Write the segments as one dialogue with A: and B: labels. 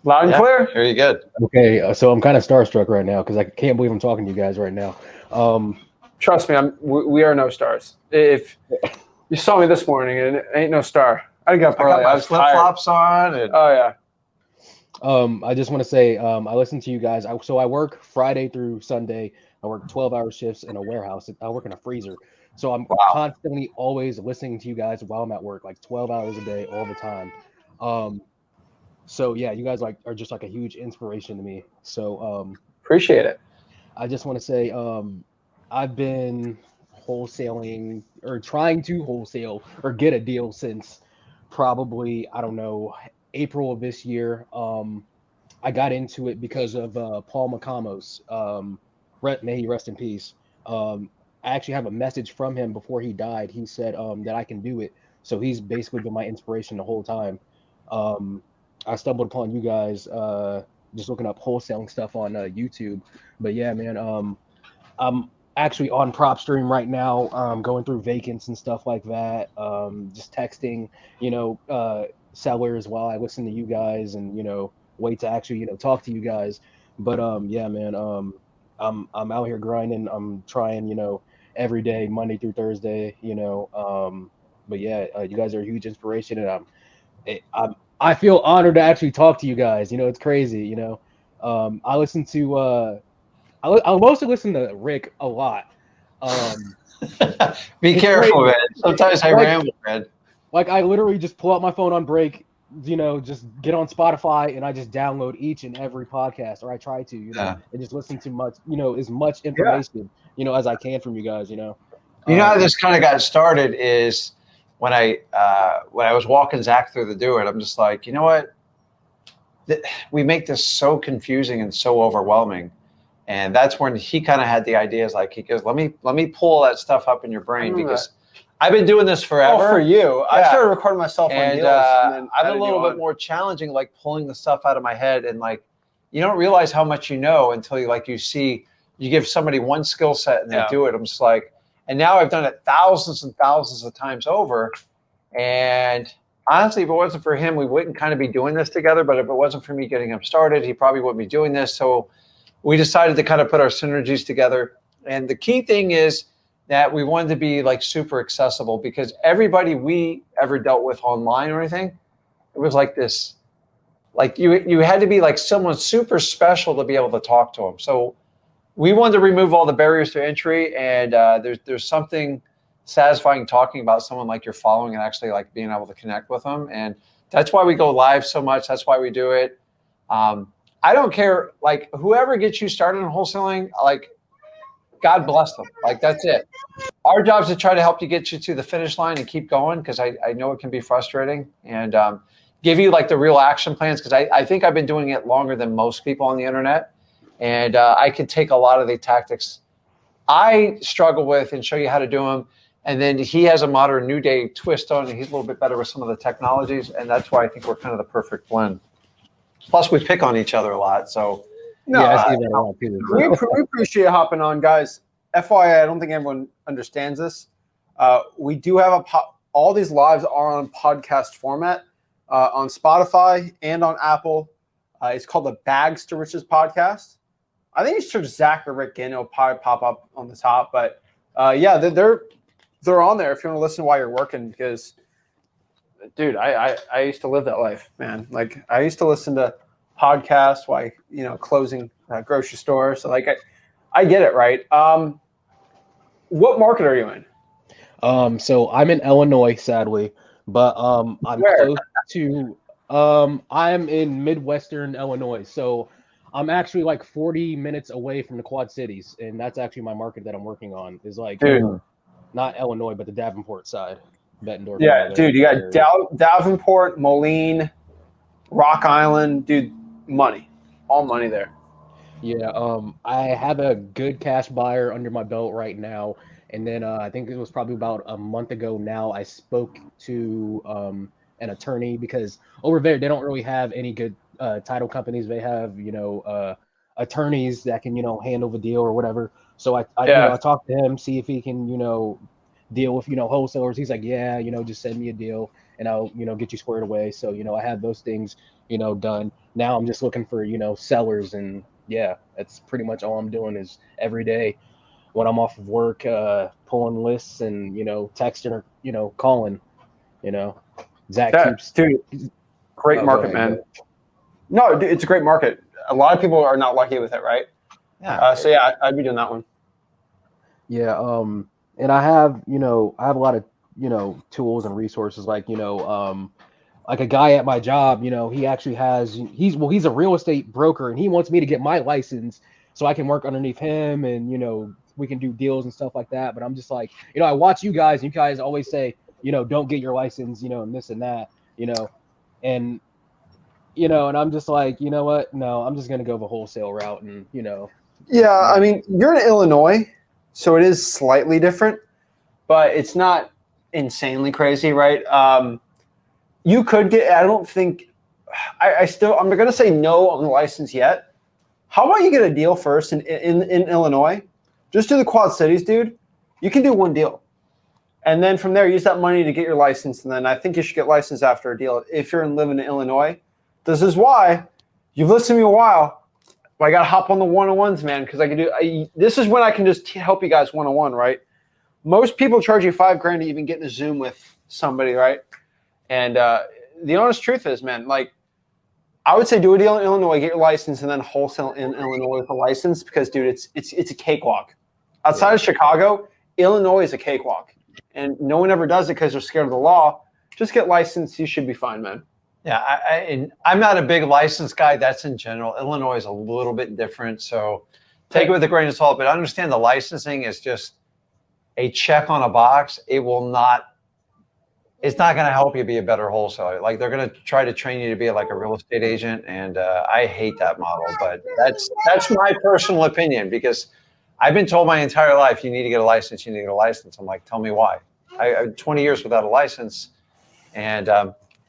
A: Loud and clear.
B: Hear you good.
C: Okay, so I'm kind of starstruck right now because I can't believe I'm talking to you guys right now.
A: Trust me, we are no stars. If you saw me this morning, and it ain't no star. I didn't get up
B: I
A: early.
B: got
A: I
B: my
A: was
B: flip
A: tired.
B: flops on. And
A: Oh yeah.
C: I just want to say I listen to you guys. So I work Friday through Sunday. I work 12-hour shifts in a warehouse. I work in a freezer. So I'm constantly always listening to you guys while I'm at work, like 12 hours a day, all the time. So yeah, you guys are just like a huge inspiration to me. So
A: Appreciate it.
C: I just want to say I've been wholesaling or trying to wholesale or get a deal since probably, I don't know, April of this year. I got into it because of Paul McCamos. May he rest in peace. I actually have a message from him before he died. He said that I can do it. So he's basically been my inspiration the whole time. Um, I stumbled upon you guys just looking up wholesaling stuff on YouTube. But yeah, man, I'm actually on PropStream right now, going through vacants and stuff like that. Just texting, sellers while I listen to you guys and wait to actually talk to you guys. But yeah, man, I'm out here grinding. I'm trying, every day, Monday through Thursday. But yeah, you guys are a huge inspiration, and I feel honored to actually talk to you guys. It's crazy. I listen to I mostly listen to Rick a lot.
B: be careful,
C: crazy.
B: man. Sometimes I ramble, man.
C: Like I literally just pull out my phone on break, just get on Spotify and I just download each and every podcast, or I try to, and just listen to as much information, as I can from you guys,
B: You know how this kind of got started is when I was walking Zach through the do it. I'm just like, you know what? We make this so confusing and so overwhelming. And that's when he kind of had the ideas. Like he goes, let me pull that stuff up in your brain because I've been doing this forever.
A: Oh, for you, yeah. I started recording myself on deals, and then
B: I've been a little bit more challenging, like pulling the stuff out of my head, and like you don't realize how much you know until you give somebody one skill set and they do it. I'm just like, and now I've done it thousands and thousands of times over, and honestly, if it wasn't for him, we wouldn't kind of be doing this together. But if it wasn't for me getting him started, he probably wouldn't be doing this. So we decided to kind of put our synergies together. And the key thing is that we wanted to be like super accessible because everybody we ever dealt with online or anything, it was like this, like you had to be like someone super special to be able to talk to them. So we wanted to remove all the barriers to entry. And there's something satisfying talking about someone like you're following and actually like being able to connect with them. And that's why we go live so much. That's why we do it. I don't care, like whoever gets you started in wholesaling, like God bless them. Like that's it. Our job is to try to help you get you to the finish line and keep going because I know it can be frustrating and give you like the real action plans because I think I've been doing it longer than most people on the internet and I can take a lot of the tactics I struggle with and show you how to do them. And then he has a modern new day twist on it. He's a little bit better with some of the technologies and that's why I think we're kind of the perfect blend. Plus, we pick on each other a lot. So,
C: I see that a lot too.
A: We appreciate hopping on, guys. FYI, I don't think everyone understands this. We do have all these lives are on podcast format on Spotify and on Apple. It's called the Bags to Riches podcast. I think you search Zach or Rick Ginn, it'll probably pop up on the top. But yeah, they're on there if you want to listen while you're working because. Dude, I used to live that life, man. Like I used to listen to podcasts while closing grocery stores. So like I get it, right? What market are you in?
C: So I'm in Illinois, sadly, but I'm close to I'm in Midwestern Illinois. So I'm actually like 40 minutes away from the Quad Cities, and that's actually my market that I'm working on. Is like not Illinois, but the Davenport side. Bettendorf.
A: Yeah, dude, you got Davenport, Moline, Rock Island, dude, money, all money there.
C: Yeah, I have a good cash buyer under my belt right now, and then I think it was probably about a month ago now. I spoke to an attorney because over there they don't really have any good title companies. They have attorneys that can handle the deal or whatever. So I talked to him, see if he can deal with wholesalers. He's like, just send me a deal and I'll get you squared away. So I have those things done. now I'm just looking for, sellers. And yeah, that's pretty much all I'm doing is every day when I'm off of work, pulling lists and, texting or, calling, you know, Zach
A: Yeah,
C: keeps,
A: dude, great
C: oh, go
A: market,
C: ahead.
A: man. No, dude, it's a great market. A lot of people are not lucky with it, right?
B: Yeah.
A: So yeah, I'd be doing that one.
C: Yeah. And I have, I have a lot of, tools and resources like a guy at my job, he actually has, he's a real estate broker and he wants me to get my license so I can work underneath him and, we can do deals and stuff like that. But I'm just like, I watch you guys and you guys always say, don't get your license, and this and that, and, and I'm just like, you know what? No, I'm just going to go the wholesale route and,
A: Yeah, I mean, you're in Illinois, so it is slightly different, but it's not insanely crazy, right? You could get, I don't think, I'm going to say no on the license yet. How about you get a deal first in Illinois? Just do the Quad Cities, dude. You can do one deal. And then from there, use that money to get your license. And then I think you should get licensed after a deal if you're living in Illinois. This is why you've listened to me a while. But I got to hop on the one-on-ones, man, because this is when I can just help you guys one-on-one, right? Most people charge you $5,000 to even get in a Zoom with somebody, right? And the honest truth is, man, like, I would say do a deal in Illinois, get your license, and then wholesale in Illinois with a license because, dude, it's a cakewalk. Outside of Chicago, Illinois is a cakewalk. And no one ever does it because they're scared of the law. Just get licensed. You should be fine, man.
B: Yeah, I'm not a big license guy. That's in general. Illinois is a little bit different. So take it with a grain of salt. But understand the licensing is just a check on a box. It's not going to help you be a better wholesaler. Like they're going to try to train you to be like a real estate agent. And I hate that model. But that's my personal opinion because I've been told my entire life, you need to get a license, you need to get a license. I'm like, tell me why. I 20 years without a license. And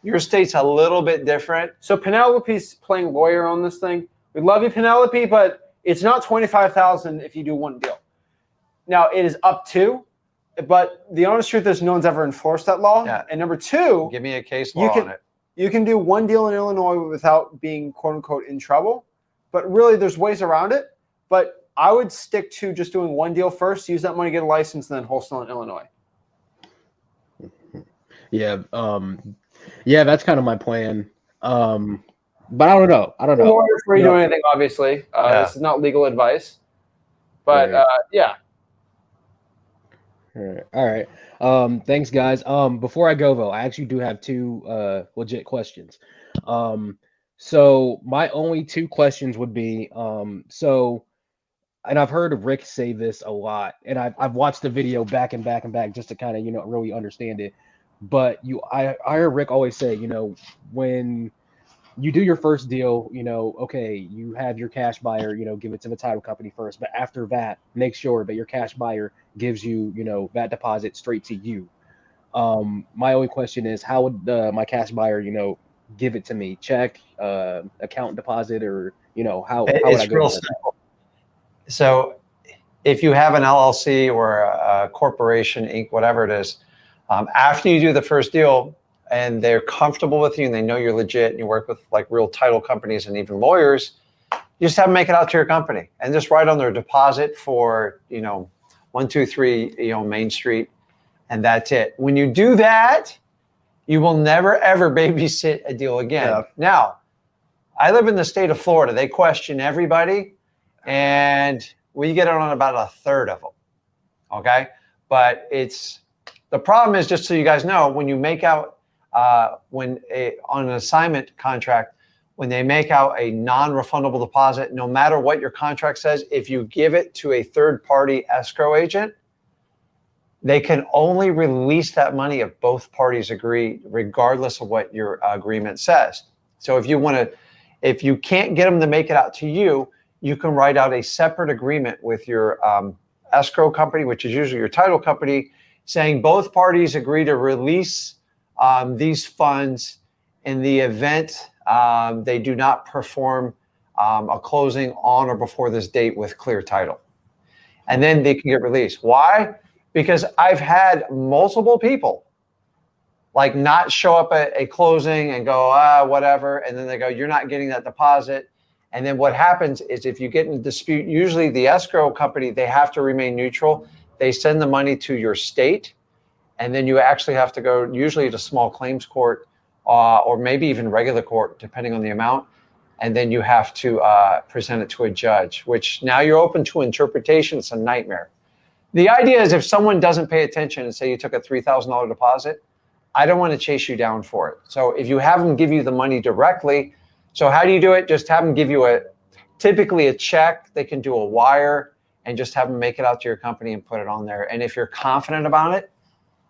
B: your state's a little bit different.
A: So Penelope's playing lawyer on this thing. We love you, Penelope, but it's not $25,000 if you do one deal. Now, it is up to, but the honest truth is no one's ever enforced that law.
B: Yeah.
A: And number two,
B: give me a case law on it.
A: You can do one deal in Illinois without being, quote unquote, in trouble. But really, there's ways around it. But I would stick to just doing one deal first, use that money to get a license, and then wholesale in Illinois.
C: Yeah, yeah, that's kind of my plan. But I don't know.
A: Lawyer before you do anything, obviously. This is not legal advice. But yeah.
C: All right. Thanks, guys. Before I go though, I actually do have two legit questions. So my only two questions would be, and I've heard Rick say this a lot, and I've watched the video back and back and back just to kind of really understand it. But I hear Rick always say, when you do your first deal, okay, you have your cash buyer, give it to the title company first, but after that, make sure that your cash buyer gives you, that deposit straight to you. My only question is, how would my cash buyer, give it to me? Check, account deposit, or how would I go?
B: Real simple. So if you have an LLC or a corporation, Inc., whatever it is, after you do the first deal and they're comfortable with you and they know you're legit and you work with like real title companies and even lawyers, you just have them make it out to your company and just write on their deposit for, 123, Main Street. And that's it. When you do that, you will never, ever babysit a deal again. Yeah. Now, I live in the state of Florida. They question everybody. And we get it on about a third of them, okay? But the problem is, just so you guys know, when you make out, on an assignment contract, when they make out a non-refundable deposit, no matter what your contract says, if you give it to a third-party escrow agent, they can only release that money if both parties agree, regardless of what your agreement says. So if you can't get them to make it out to you, you can write out a separate agreement with your escrow company, which is usually your title company, saying both parties agree to release these funds in the event they do not perform a closing on or before this date with clear title. And then they can get released. Why? Because I've had multiple people like not show up at a closing and go, whatever. And then they go, you're not getting that deposit. And then what happens is if you get in a dispute, usually the escrow company, they have to remain neutral. They send the money to your state. And then you actually have to go usually to small claims court or maybe even regular court, depending on the amount. And then you have to present it to a judge, which now you're open to interpretation. It's a nightmare. The idea is if someone doesn't pay attention and say you took a $3,000 deposit, I don't want to chase you down for it. So if you have them give you the money directly, so how do you do it? Just have them give you typically a check. They can do a wire and just have them make it out to your company and put it on there. And if you're confident about it,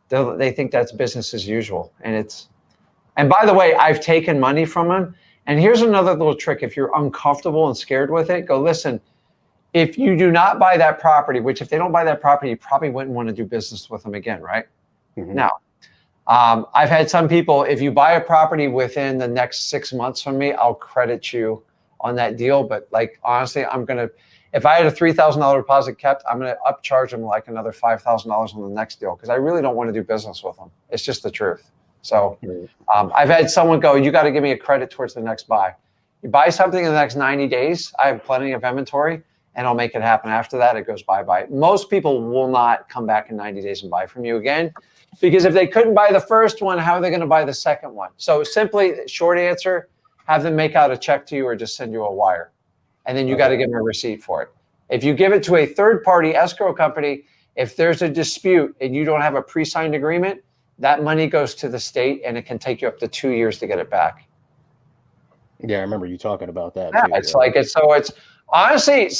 B: they think that's business as usual. And by the way, I've taken money from them. And here's another little trick. If you're uncomfortable and scared with it, go, listen, if you do not buy that property, which if they don't buy that property, you probably wouldn't want to do business with them again, right? Mm-hmm. Now, I've had some people, if you buy a property within the next 6 months from me, I'll credit you on that deal. But like, honestly, if I had a $3,000 deposit kept, I'm going to upcharge them like another $5,000 on the next deal because I really don't want to do business with them. It's just the truth. So I've had someone go, you got to give me a credit towards the next buy. You buy something in the next 90 days, I have plenty of inventory and I'll make it happen. After that, it goes bye-bye. Most people will not come back in 90 days and buy from you again because if they couldn't buy the first one, how are they going to buy the second one? So simply, short answer, have them make out a check to you or just send you a wire. And then you got to give them a receipt for it. If you give it to a third-party escrow company, if there's a dispute and you don't have a pre-signed agreement, that money goes to the state and it can take you up to 2 years to get it back.
C: Yeah, I remember you talking about that.
B: Yeah,
C: too,
B: it's honestly,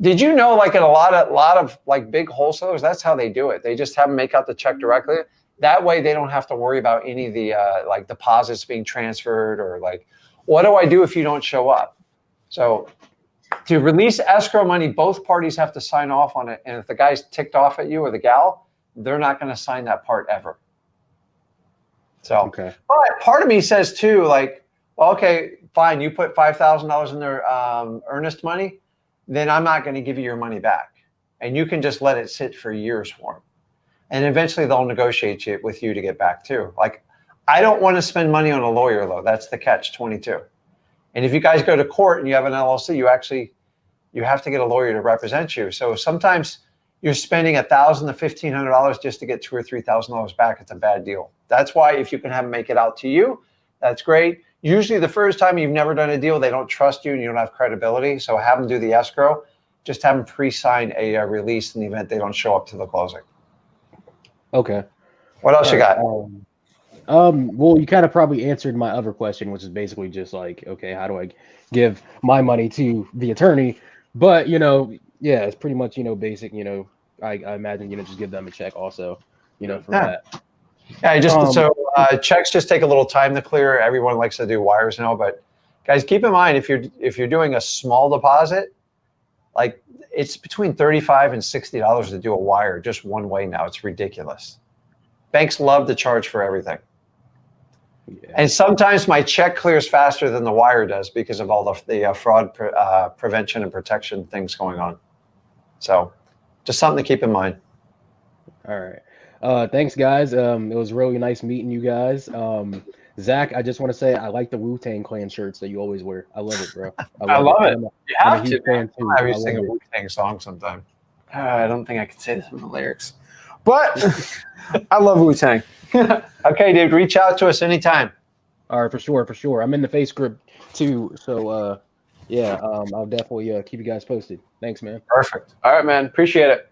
B: did you know like in a lot of like big wholesalers, that's how they do it. They just have them make out the check directly. That way they don't have to worry about any of the like deposits being transferred or like, what do I do if you don't show up? So to release escrow money, both parties have to sign off on it. And if the guy's ticked off at you or the gal, they're not going to sign that part ever. So, okay. But part of me says too, like, well, okay, fine. You put $5,000 in their earnest money, then I'm not going to give you your money back. And you can just let it sit for years for them. And eventually they'll negotiate it with you to get back too. Like, I don't want to spend money on a lawyer though. That's the catch-22. And if you guys go to court and you have an LLC, you have to get a lawyer to represent you. So sometimes you're spending $1,000 to $1,500 just to get $2,000 or $3,000 back. It's a bad deal. That's why if you can have them make it out to you, that's great. Usually the first time you've never done a deal, they don't trust you and you don't have credibility. So have them do the escrow. Just have them pre-sign a release in the event they don't show up to the closing.
C: Okay.
B: What else you got?
C: Well, you kind of probably answered my other question, which is basically just like, okay, how do I give my money to the attorney? But, yeah, it's pretty much, basic, I imagine, just give them a check also, for that.
B: Yeah, checks just take a little time to clear. Everyone likes to do wires now, but guys, keep in mind, if you're doing a small deposit, like it's between $35 and $60 to do a wire just one way now. It's ridiculous. Banks love to charge for everything. Yeah. And sometimes my check clears faster than the wire does because of all the fraud prevention and protection things going on. So just something to keep in mind.
C: All right. Thanks, guys. It was really nice meeting you guys. Zach, I just want to say I like the Wu-Tang Clan shirts that you always wear. I love it, bro.
B: I love it. You have to.
C: I
B: always sing a Wu-Tang song sometime.
A: I don't think I could say some of the lyrics. But I love Wu-Tang.
B: Okay, dude, reach out to us anytime.
C: All right, for sure. I'm in the face group too. So, yeah, I'll definitely keep you guys posted. Thanks, man.
A: Perfect. All right, man. Appreciate it.